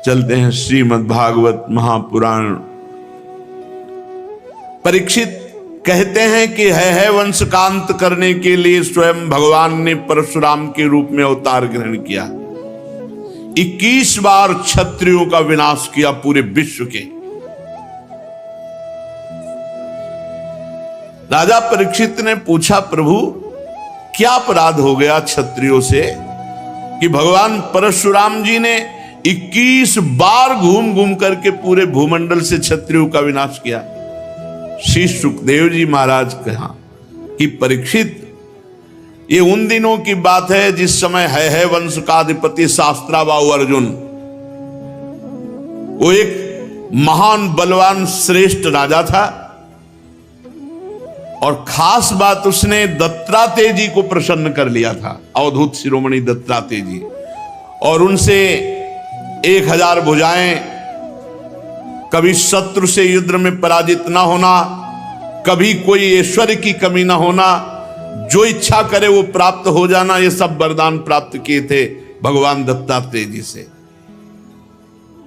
चलते हैं श्रीमद् भागवत महापुराण। परीक्षित कहते हैं कि है वंश का अंत करने के लिए स्वयं भगवान ने परशुराम के रूप में अवतार ग्रहण किया। 21 बार क्षत्रियों का विनाश किया पूरे विश्व के। राजा परीक्षित ने पूछा, प्रभु क्या अपराध हो गया क्षत्रियों से कि भगवान परशुराम जी ने 21 बार घूम घूम करके पूरे भूमंडल से क्षत्रियों का विनाश किया। श्री सुखदेव जी महाराज कहा कि परीक्षित, ये उन दिनों की बात है जिस समय है वंश का अधिपति शास्त्राबाहु अर्जुन, वो एक महान बलवान श्रेष्ठ राजा था और खास बात उसने दत्तात्रेय जी को प्रसन्न कर लिया था, अवधूत शिरोमणि दत्तात्रेय जी, और उनसे 1000 भुजाएं, कभी शत्रु से युद्ध में पराजित ना होना, कभी कोई ऐश्वर्य की कमी ना होना, जो इच्छा करे वो प्राप्त हो जाना, ये सब वरदान प्राप्त किए थे भगवान दत्तात्रेय जी से।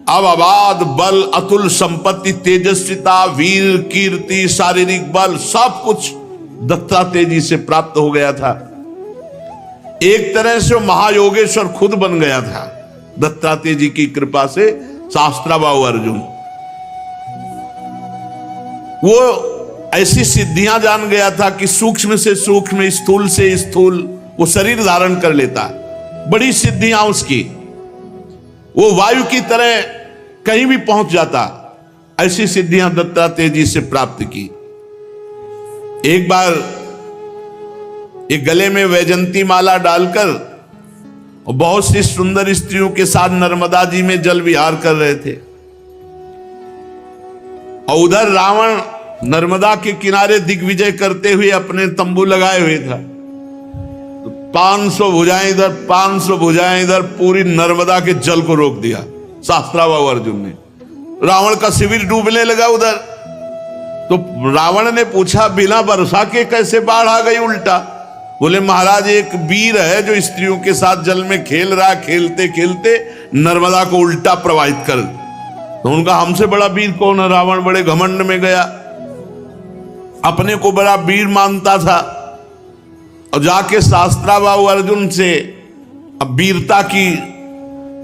अब अबाध बल, अतुल संपत्ति, तेजस्विता, वीर कीर्ति, शारीरिक बल, सब कुछ दत्तात्रेय जी से प्राप्त हो गया था। एक तरह से वो महायोगेश्वर खुद बन गया था दत्तात्रेय जी की कृपा से। शास्त्राबाहु अर्जुन वो ऐसी सिद्धियां जान गया था कि सूक्ष्म से सूक्ष्म, स्थूल से स्थूल वो शरीर धारण कर लेता। बड़ी सिद्धियां उसकी, वो वायु की तरह कहीं भी पहुंच जाता। ऐसी सिद्धियां दत्तात्रेय जी से प्राप्त की। एक बार एक गले में वैजंती माला डालकर और बहुत सी सुंदर स्त्रियों के साथ नर्मदा जी में जल विहार कर रहे थे और उधर रावण नर्मदा के किनारे दिग्विजय करते हुए अपने तंबू लगाए हुए था। तो 500 भुजाएं इधर, 500 भुजाएं इधर, पूरी नर्मदा के जल को रोक दिया शास्त्राबाहु अर्जुन ने। रावण का शिविर डूबने लगा उधर। तो रावण ने पूछा, बिना वर्षा के कैसे बाढ़ आ गई उल्टा? बोले, महाराज एक वीर है जो स्त्रियों के साथ जल में खेल रहा, खेलते खेलते नर्मदा को उल्टा प्रवाहित कर। तो उनका हमसे बड़ा वीर कौन है? रावण बड़े घमंड में गया, अपने को बड़ा वीर मानता था और जाके शास्त्राबाहु अर्जुन से अब वीरता की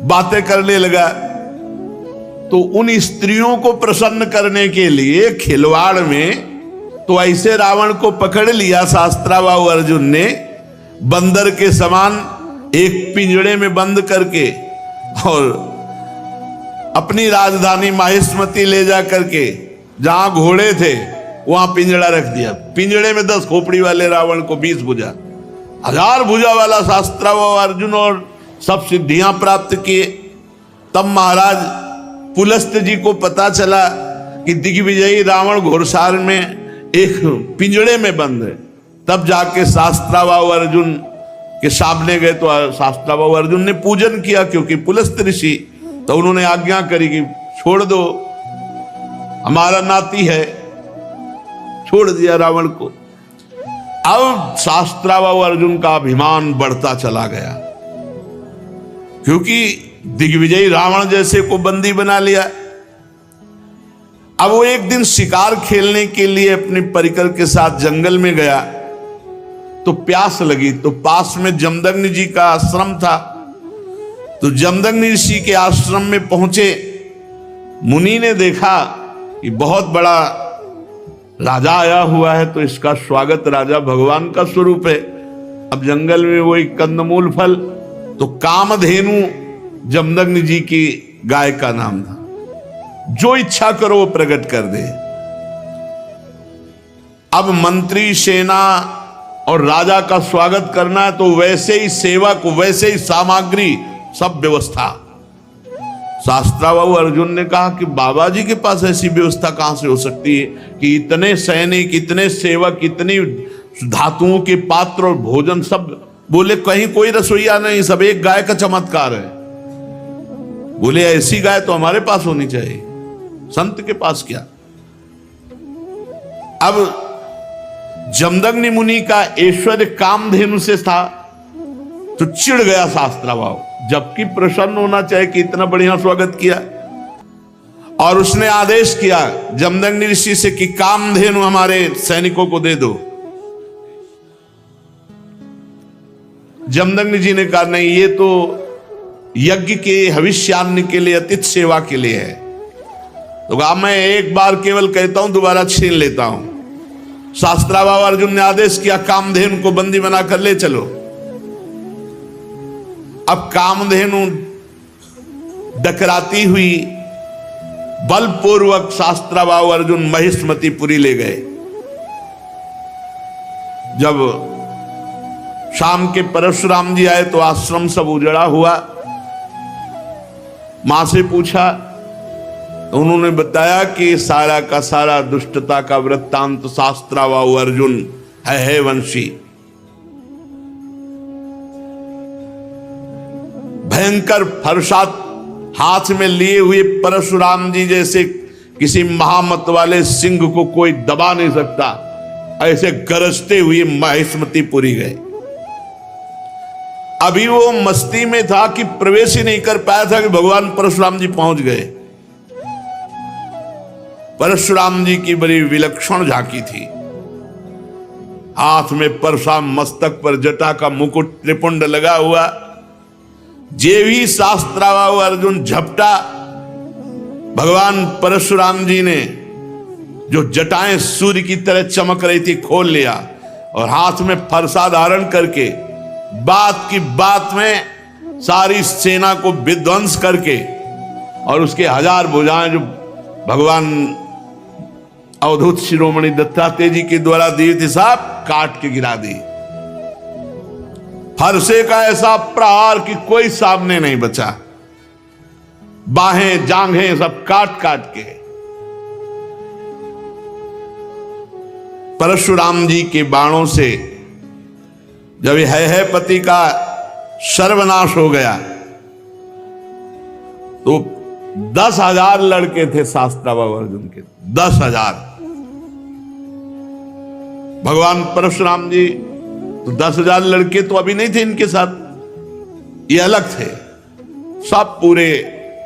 बातें करने लगा। तो उन स्त्रियों को प्रसन्न करने के लिए खिलवाड़ में तो ऐसे रावण को पकड़ लिया शास्त्राबाहु अर्जुन ने, बंदर के समान एक पिंजड़े में बंद करके, और अपनी राजधानी माहिष्मती ले जा करके जहां घोड़े थे वहां पिंजड़ा रख दिया। पिंजड़े में 10 खोपड़ी वाले रावण को 20 भुजा, 1000 भुजा वाला शास्त्राबाहु अर्जुन, और सब सिद्धियां प्राप्त किए। तब महाराज पुलस्त जी को पता चला कि दिग्विजयी रावण घोड़सार में एक पिंजड़े में बंद है। तब जाके शास्त्राबाहु अर्जुन के सामने गए तो शास्त्राबाहु अर्जुन ने पूजन किया, क्योंकि पुलस्त ऋषि, तो उन्होंने आज्ञा करी कि छोड़ दो, हमारा नाती है। छोड़ दिया रावण को। अब शास्त्राबाहु अर्जुन का अभिमान बढ़ता चला गया, क्योंकि दिग्विजयी रावण जैसे को बंदी बना लिया। अब वो एक दिन शिकार खेलने के लिए अपने परिकर के साथ जंगल में गया तो प्यास लगी। तो पास में जमदग्नि जी का आश्रम था। तो जमदग्नि ऋषि के आश्रम में पहुंचे। मुनि ने देखा कि बहुत बड़ा राजा आया हुआ है, तो इसका स्वागत, राजा भगवान का स्वरूप है। अब जंगल में वो एक कंदमूल फल, तो कामधेनु जमदग्नि जी की गाय का नाम था। जो इच्छा करो वो प्रकट कर दे। अब मंत्री, सेना और राजा का स्वागत करना है, तो वैसे ही सेवक, वैसे ही सामग्री, सब व्यवस्था। शास्त्राबाहु अर्जुन ने कहा कि बाबा जी के पास ऐसी व्यवस्था कहां से हो सकती है कि इतने सैनिक, इतने सेवक, इतनी धातुओं के पात्र और भोजन सब। बोले, कहीं कोई रसोईया नहीं, सब एक गाय का चमत्कार है। बोले, ऐसी गाय तो हमारे पास होनी चाहिए, संत के पास क्या। अब जमदग्नि मुनि का ऐश्वर्य कामधेनु से था, तो चिढ़ गया शास्त्राबाहु। जबकि प्रसन्न होना चाहिए कि इतना बढ़िया स्वागत किया। और उसने आदेश किया जमदग्नि ऋषि से कि कामधेनु हमारे सैनिकों को दे दो। जमदग्नि जी ने कहा नहीं, ये तो यज्ञ के हविष्यान्न के लिए, अतिथि सेवा के लिए है। तो कहा मैं एक बार केवल कहता हूं, दोबारा छीन लेता हूं। शास्त्राभाव अर्जुन ने आदेश किया कामधेनु को बंदी बनाकर ले चलो। अब कामधेनु डकराती हुई बलपूर्वक शास्त्राभाव अर्जुन महिष्मतीपुरी ले गए। जब शाम के परशुराम जी आए तो आश्रम सब उजड़ा हुआ। मां से पूछा तो उन्होंने बताया कि सारा का सारा दुष्टता का वृत्तांत शास्त्राभाव अर्जुन है वंशी। भयंकर फरसात हाथ में लिए हुए परशुराम जी जैसे किसी महामत वाले सिंह को कोई दबा नहीं सकता, ऐसे गरजते हुए महिष्मतीपुरी गए। अभी वो मस्ती में था कि प्रवेश ही नहीं कर पाया था कि भगवान परशुराम जी पहुंच गए। परशुराम जी की बड़ी विलक्षण झांकी थी। हाथ में परशुराम, मस्तक पर जटा का मुकुट, त्रिपुंड लगा हुआ। जे भी शास्त्राभाव अर्जुन झपटा, भगवान परशुराम जी ने जो जटाएं सूर्य की तरह चमक रही थी खोल लिया और हाथ में फरसा धारण करके बात की बात में सारी सेना को विध्वंस करके और उसके 1000 भुजाएं जो भगवान अवधूत शिरोमणि दत्तात्रेय जी के द्वारा दी थी सब काट के गिरा दी। फरसे का ऐसा प्रहार कि कोई सामने नहीं बचा। बाहें जांघें सब काट काट के। परशुराम जी के बाणों से जब है पति का सर्वनाश हो गया तो 10,000 लड़के थे शास्त्राभाव अर्जुन के, 10,000। भगवान परशुराम जी तो 10,000 लड़के तो अभी नहीं थे इनके साथ, ये अलग थे। सब पूरे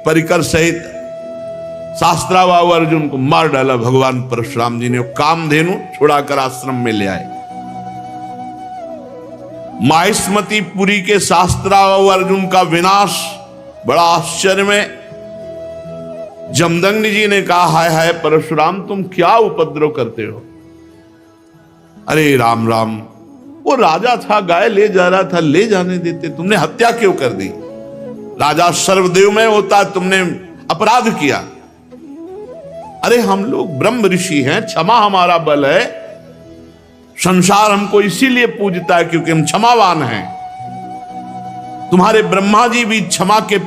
परिकर सहित शास्त्राभाव अर्जुन को मार डाला भगवान परशुराम जी ने। कामधेनु छुड़ाकर आश्रम में ले आए। महिष्मतीपुरी के शास्त्राभाव अर्जुन का विनाश बड़ा आश्चर्य में। जमदग्नि जी ने कहा हाय हाय परशुराम तुम क्या उपद्रव करते हो। अरे राम राम, वो राजा था, गाय ले जा रहा था, ले जाने देते, तुमने हत्या क्यों कर दी। राजा सर्वदेव में होता, तुमने अपराध किया। अरे हम लोग ब्रह्म ऋषि हैं, क्षमा हमारा बल है। संसार हमको इसीलिए पूजता है क्योंकि हम क्षमावान हैं। तुम्हारे ब्रह्मा जी भी क्षमा के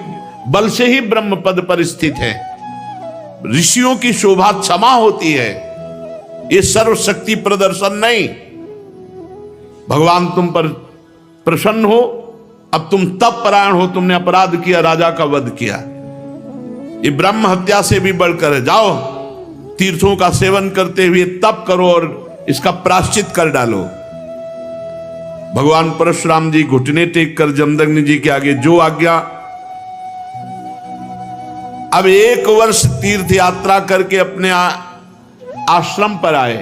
बल से ही ब्रह्म पद पर स्थित है। ऋषियों की शोभा क्षमा होती है, ये सर्वशक्ति प्रदर्शन नहीं। भगवान तुम पर प्रसन्न हो, अब तुम तप परायण हो, तुमने अपराध किया, राजा का वध किया। ये ब्रह्म हत्या से भी बढ़कर है। जाओ तीर्थों का सेवन करते हुए तप करो और इसका प्रायश्चित कर डालो। भगवान परशुराम जी घुटने टेक कर जमदग्नि जी के आगे जो आज्ञा। अब 1 वर्ष तीर्थ यात्रा करके अपने आश्रम पर आए।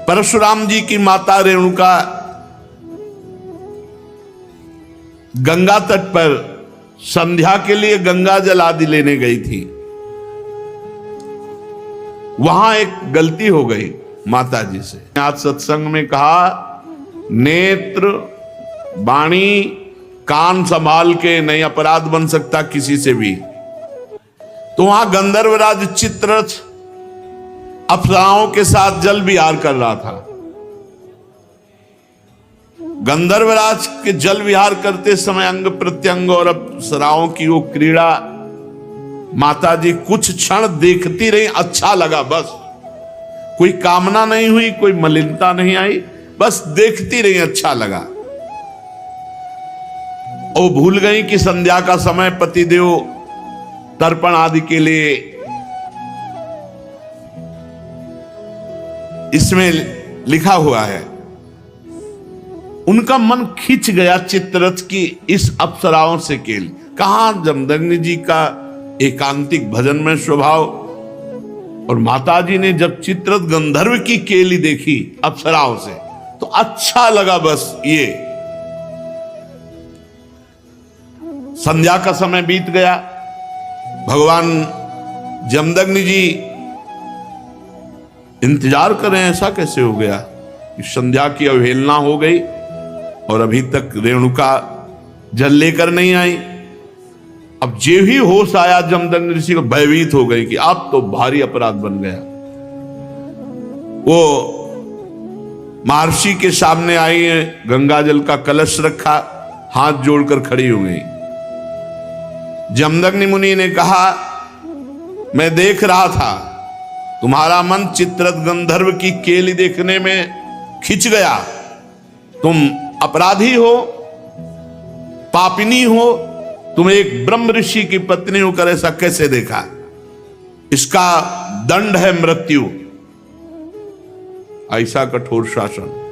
परशुराम जी की माता रेणुका गंगा तट पर संध्या के लिए गंगा जल आदि लेने गई थी। वहां एक गलती हो गई माता जी से। आज सत्संग में कहा नेत्र वाणी कान संभाल के नहीं अपराध बन सकता किसी से भी। तो वहां गंधर्वराज चित्ररथ अप्सराओं के साथ जल विहार कर रहा था। गंधर्वराज के जल विहार करते समय अंग प्रत्यंग और अप्सराओं की वो क्रीड़ा माता जी कुछ क्षण देखती रही। अच्छा लगा, बस कोई कामना नहीं हुई, कोई मलिनता नहीं आई, बस देखती रही, अच्छा लगा। वो भूल गई कि संध्या का समय पतिदेव तर्पण आदि के लिए इसमें लिखा हुआ है। उनका मन खिंच गया चित्ररथ की इस अप्सराओं से केली। कहां जमदग्नि जी का एकांतिक भजन में स्वभाव, और माताजी ने जब चित्ररथ गंधर्व की केली देखी अप्सराओं से तो अच्छा लगा। बस ये संध्या का समय बीत गया। भगवान जमदग्नि जी इंतजार कर रहे हैं, ऐसा कैसे हो गया कि संध्या की अवहेलना हो गई और अभी तक रेणुका जल लेकर नहीं आई। अब जे ही होश आया जमदग्नि ऋषि को, भयभीत हो गई कि अब तो भारी अपराध बन गया। वो महर्षि के सामने आई है, गंगा जल का कलश रखा, हाथ जोड़कर खड़ी हो गई। जमदग्नि मुनि ने कहा, मैं देख रहा था तुम्हारा मन चित्ररथ गंधर्व की केली देखने में खिंच गया। तुम अपराधी हो, पापिनी हो, तुम एक ब्रह्म ऋषि की पत्नी होकर ऐसा कैसे देखा? इसका दंड है मृत्यु। ऐसा कठोर शासन।